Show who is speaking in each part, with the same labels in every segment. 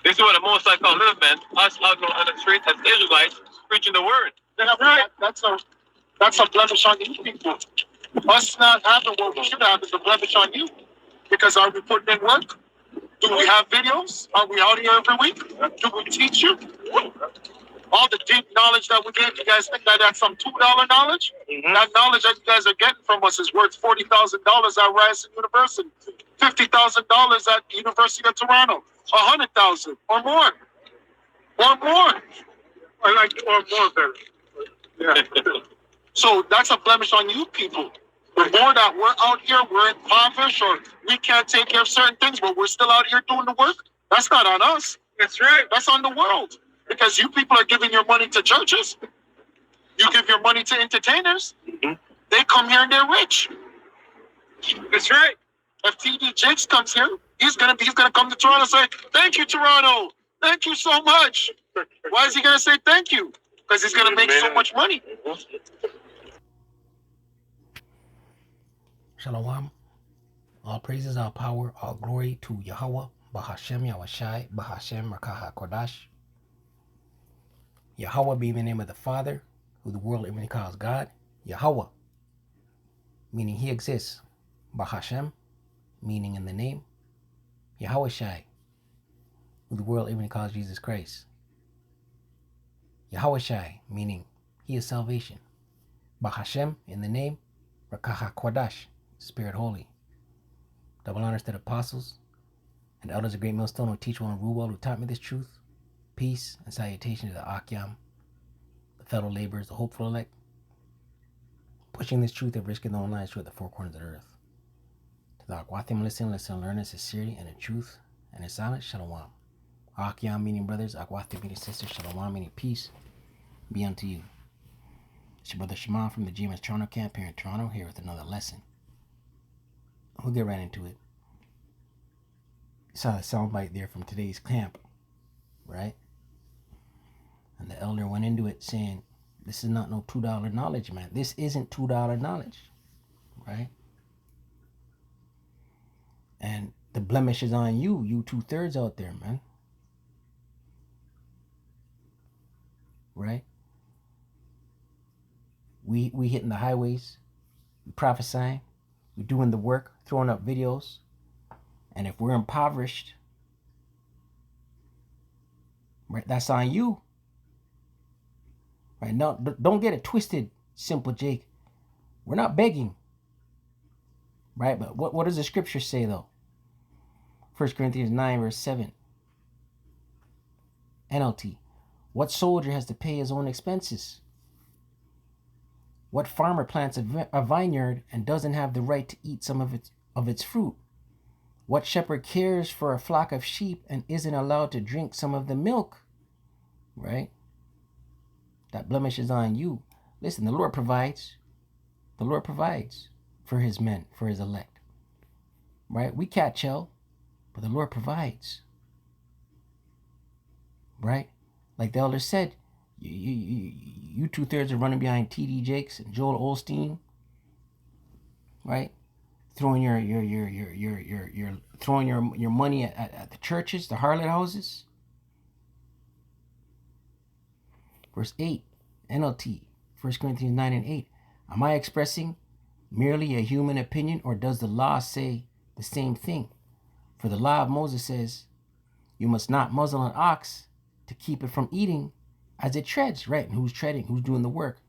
Speaker 1: This is what the Most High call live, man. Us out on the street as Israelites preaching the word. That's right. That's a blemish on you people. Us not having what we should have is a blemish on you. Because are we putting in work? Do we have videos? Are we out here every week? Do we teach you? All the deep knowledge that we get, you guys think that that's some $2 knowledge? Mm-hmm. That knowledge that you guys are getting from us is worth $40,000 at Ryerson University, $50,000 at University of Toronto, $100,000 or more, or more. Or more better. Yeah. So that's a blemish on you people. The more that we're out here, we're impoverished, or we can't take care of certain things, but we're still out here doing the work. That's not on us. That's right. That's on the world. Because you people are giving your money to churches. You give your money to entertainers. Mm-hmm. They come here and they're rich. That's right. If TD Jakes comes here, he's gonna come to Toronto and say, "Thank you, Toronto. Thank you so much." Why is he gonna say thank you? Because he's gonna make so much money.
Speaker 2: Shalom. All praises, all power, all glory to Yahweh, Bahashem Yahushai, Bahashem Rakaha Kodash. Yahweh being the name of the Father, who the world even calls God. Yahweh, meaning he exists. Bahashem, meaning in the name. Yahushai, who the world even calls Jesus Christ. Yahushai, meaning he is salvation. Bahashem, in the name. Rakaha Kodash, Spirit Holy. Double honors to the apostles and the elders of Great Millstone who teach well and rule well, who taught me this truth. Peace and salutation to the Akyam, the fellow laborers, the hopeful elect, pushing this truth and risking their own lives through the four corners of the earth. To the Akwathim listen, learn in sincerity and in truth and in silence. Shalom. Akyam meaning brothers, Akwathim meaning sisters, Shalom meaning peace be unto you. It's your brother Shimon from the GMS Toronto camp here in Toronto, here with another lesson. We'll get right into it. You saw the soundbite there from today's camp, right? And the elder went into it saying, this is not no $2 knowledge, man. This isn't $2 knowledge, right? And the blemish is on you 2/3 out there, man. Right? We hitting the highways, we prophesying, we doing the work, throwing up videos. And if we're impoverished, right, that's on you. Right? Now, don't get it twisted, Simple Jake. We're not begging. Right? But what does the scripture say though? 1 Corinthians 9 verse 7. NLT. What soldier has to pay his own expenses? What farmer plants a vineyard and doesn't have the right to eat some of its fruit? What shepherd cares for a flock of sheep and isn't allowed to drink some of the milk? Right? That blemish is on you. Listen, the Lord provides. The Lord provides for his men, for his elect. Right? We catch hell, but the Lord provides. Right? Like the elder said, you 2/3 are running behind TD Jakes and Joel Osteen, right? Throwing your money at the churches, the harlot houses. Verse 8, NLT, 1 Corinthians 9 and 8. Am I expressing merely a human opinion, or does the law say the same thing? For the law of Moses says, you must not muzzle an ox to keep it from eating as it treads, right? And who's treading? Who's doing the work?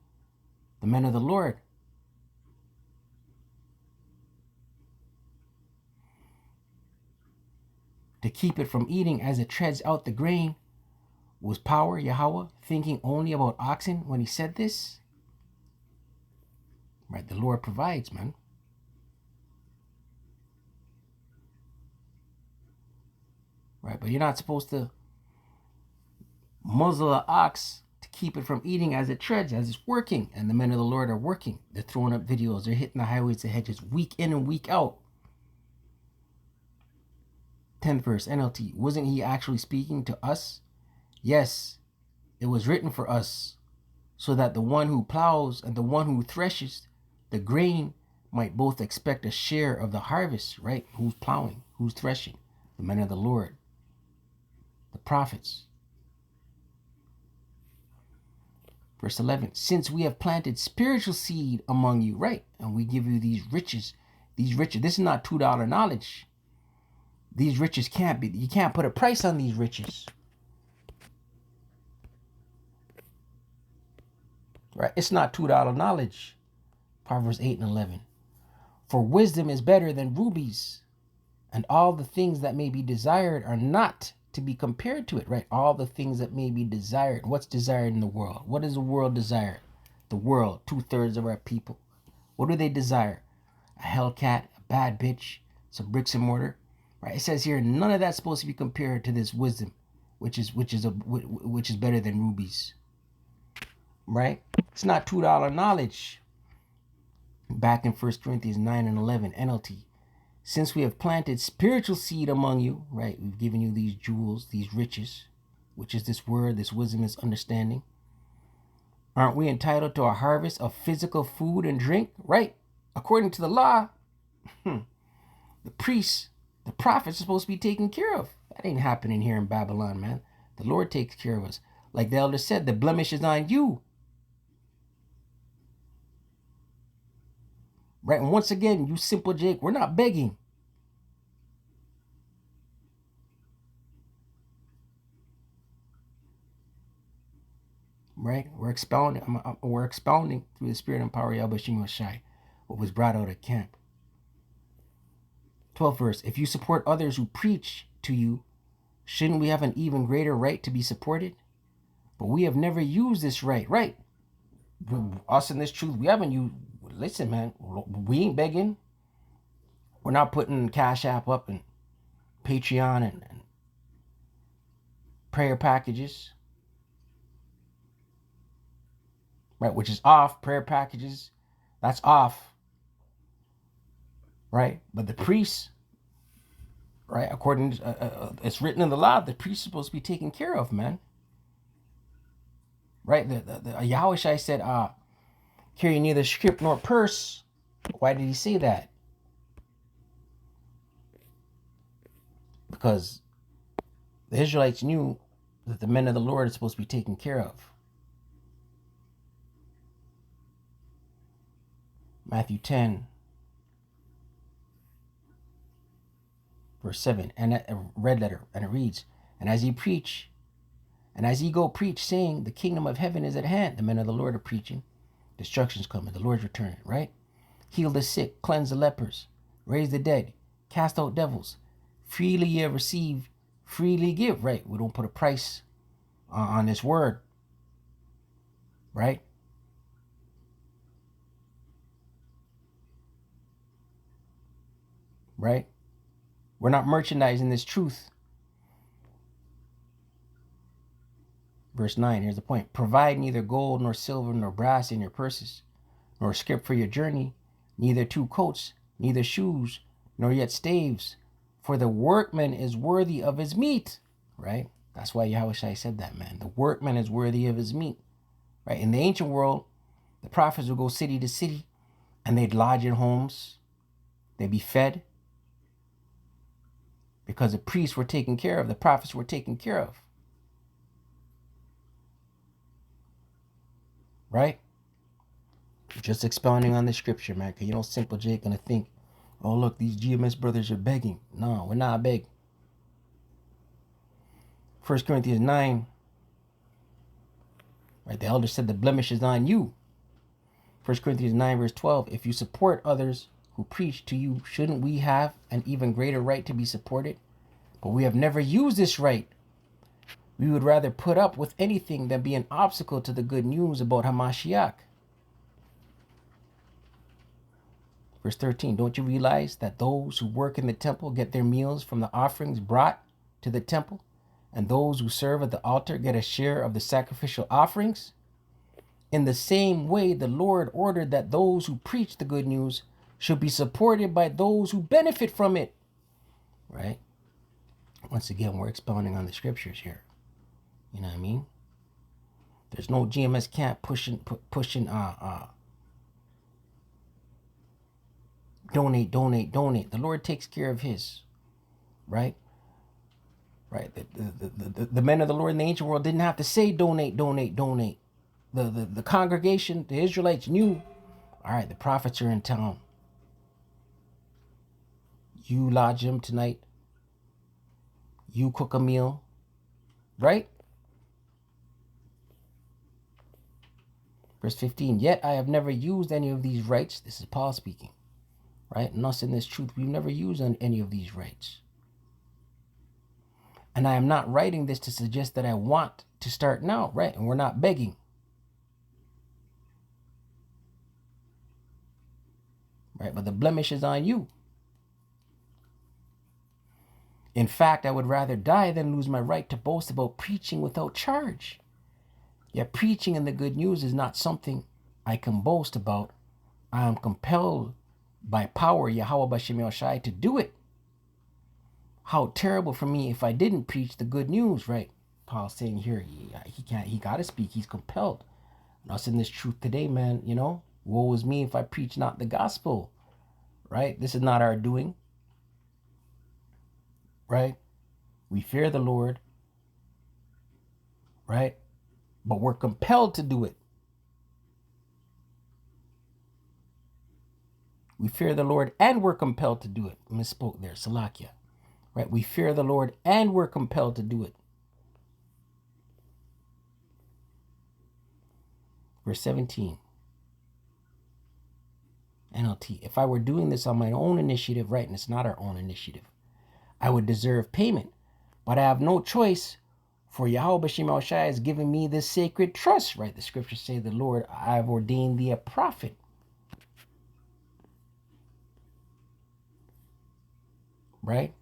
Speaker 2: The men of the Lord. To keep it from eating as it treads out the grain. Was power Yahweh thinking only about oxen when he said this? Right, the Lord provides, man. Right, but you're not supposed to muzzle an ox to keep it from eating as it treads, as it's working. And the men of the Lord are working. They're throwing up videos. They're hitting the highways, the hedges, week in and week out. 10th verse, NLT. Wasn't he actually speaking to us? Yes, it was written for us, so that the one who plows and the one who threshes the grain might both expect a share of the harvest, right? Who's plowing? Who's threshing? The men of the Lord. the prophets. Verse 11, since we have planted spiritual seed among you, right? And we give you these riches. This is not $2 knowledge. These riches can't be, you can't put a price on these riches. Right? It's not $2 knowledge. Proverbs 8 and 11. For wisdom is better than rubies, and all the things that may be desired are not to be compared to it, right? All the things that may be desired. What's desired in the world? What does the world desire? The world, 2/3 of our people. What do they desire? A hellcat, a bad bitch, some bricks and mortar, right? It says here, none of that's supposed to be compared to this wisdom, which is better than rubies, right? It's not $2 knowledge. Back in 1 Corinthians 9 and 11, NLT. Since we have planted spiritual seed among you, right? We've given you these jewels, these riches, which is this word, this wisdom, this understanding. Aren't we entitled to a harvest of physical food and drink, right? According to the law, the priests, the prophets are supposed to be taken care of. That ain't happening here in Babylon, man. The Lord takes care of us. Like the elder said, the blemish is on you. Right? And once again, you simple Jake, we're not begging. Right? We're expounding through the Spirit and power of Yahweh Shema Shai, what was brought out of camp. 12th verse. If you support others who preach to you, shouldn't we have an even greater right to be supported? But we have never used this right. Right? Us in this truth, we haven't used. Listen, man, we ain't begging. We're not putting Cash App up and Patreon and prayer packages. Right, which is off. Prayer packages, that's off. Right, but the priests, right, according to, it's written in the law, the priest is supposed to be taken care of, man. Right, the Yahweh Shai said, carry neither scrip nor purse. Why did he say that? Because the Israelites knew that the men of the Lord are supposed to be taken care of. Matthew 10, verse 7, and a red letter, and it reads, and as ye go preach, saying, the kingdom of heaven is at hand. The men of the Lord are preaching. Destruction's coming. The Lord's returning, right? Heal the sick, cleanse the lepers, raise the dead, cast out devils. Freely ye have received, freely give, right? We don't put a price on this word, right? Right? We're not merchandising this truth. Verse 9, here's the point. Provide neither gold nor silver nor brass in your purses, nor scrip for your journey, neither 2 coats, neither shoes, nor yet staves, for the workman is worthy of his meat. Right? That's why Yahweh Shai said that, man. The workman is worthy of his meat. Right? In the ancient world, the prophets would go city to city, and they'd lodge in homes. They'd be fed. Because the priests were taken care of, the prophets were taken care of. Right? Just expounding on the scripture, man. Because you know, simple Jake gonna think, oh look, these GMS brothers are begging. No, we're not begging. 1 Corinthians 9. Right, the elder said the blemish is on you. 1 Corinthians 9 verse 12. If you support others who preach to you, shouldn't we have an even greater right to be supported? But we have never used this right. We would rather put up with anything than be an obstacle to the good news about Hamashiach. Verse 13, don't you realize that those who work in the temple get their meals from the offerings brought to the temple, and those who serve at the altar get a share of the sacrificial offerings? In the same way, the Lord ordered that those who preach the good news should be supported by those who benefit from it. Right? Once again, we're expounding on the scriptures here. You know what I mean? There's no GMS camp pushing donate. The Lord takes care of his, right? right? The men of the Lord in the ancient world didn't have to say donate, donate, donate. The congregation, the Israelites knew, all right, the prophets are in town. You lodge them tonight. You cook a meal, right? Verse 15, yet I have never used any of these rights. This is Paul speaking, right? And us in this truth, we've never used any of these rights. And I am not writing this to suggest that I want to start now, right? And we're not begging. Right? But the blemish is on you. In fact, I would rather die than lose my right to boast about preaching without charge. Yet preaching in the good news is not something I can boast about. I am compelled by power, Yahweh B'Shem Yahushai, to do it. How terrible for me if I didn't preach the good news, right? Paul's saying here, he got to speak. He's compelled. And us in this truth today, man, you know, woe is me if I preach not the gospel, right? This is not our doing, right? We fear the Lord, right? But we're compelled to do it. We fear the Lord and we're compelled to do it. Misspoke there, Salakia. Right? We fear the Lord and we're compelled to do it. Verse 17. NLT. If I were doing this on my own initiative, right, and it's not our own initiative, I would deserve payment. But I have no choice, for Yahweh B'Shem Yahushai has given me this sacred trust, right? The scriptures say, the Lord, I have ordained thee a prophet. Right?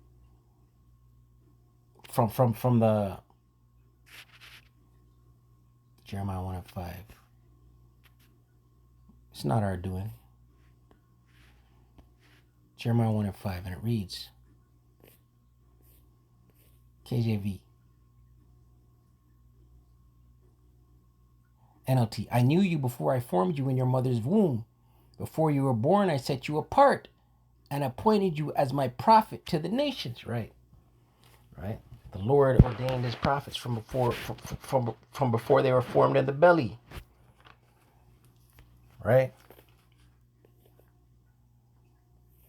Speaker 2: From the Jeremiah 1:5. It's not our doing. Jeremiah 1:5, and it reads, KJV. NLT. I knew you before I formed you in your mother's womb. Before you were born, I set you apart and appointed you as my prophet to the nations. Right? Right? The Lord ordained his prophets from before they were formed in the belly. Right?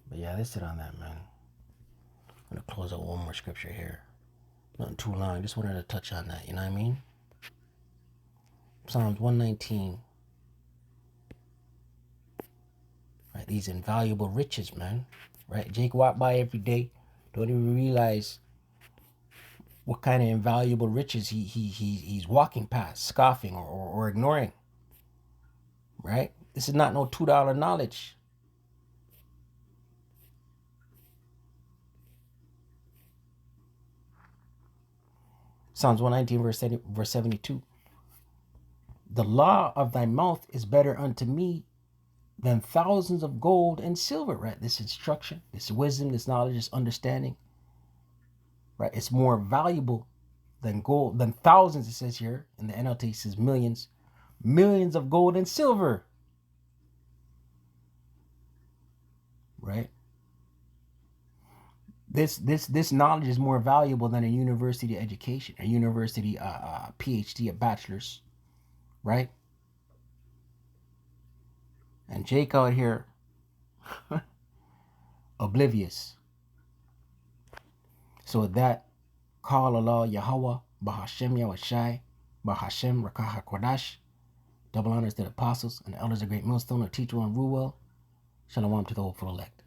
Speaker 2: But yeah, that's it on that, man. I'm going to close out one more scripture here. Nothing too long. Just wanted to touch on that. You know what I mean? Psalms 119. Right? These invaluable riches, man. Right? Jake walked by every day. Don't even realize what kind of invaluable riches he's walking past, scoffing or ignoring. Right? This is not no $2 knowledge. Psalms 119, verse 72. The law of thy mouth is better unto me than thousands of gold and silver. Right? This instruction, this wisdom, this knowledge, this understanding. Right? It's more valuable than gold, than thousands, it says here. In the NLT, it says millions. Millions of gold and silver. Right? This knowledge is more valuable than a university education, a university PhD, a bachelor's. Right? And Jake out here, oblivious. So with that, call Allah Yahweh, B'Hashem Yahushai, B'Hashem Rakah HaKodash. Double honors to the apostles and the elders of Great Millstone, or teacher and rule well. Shalom to the hopeful elect.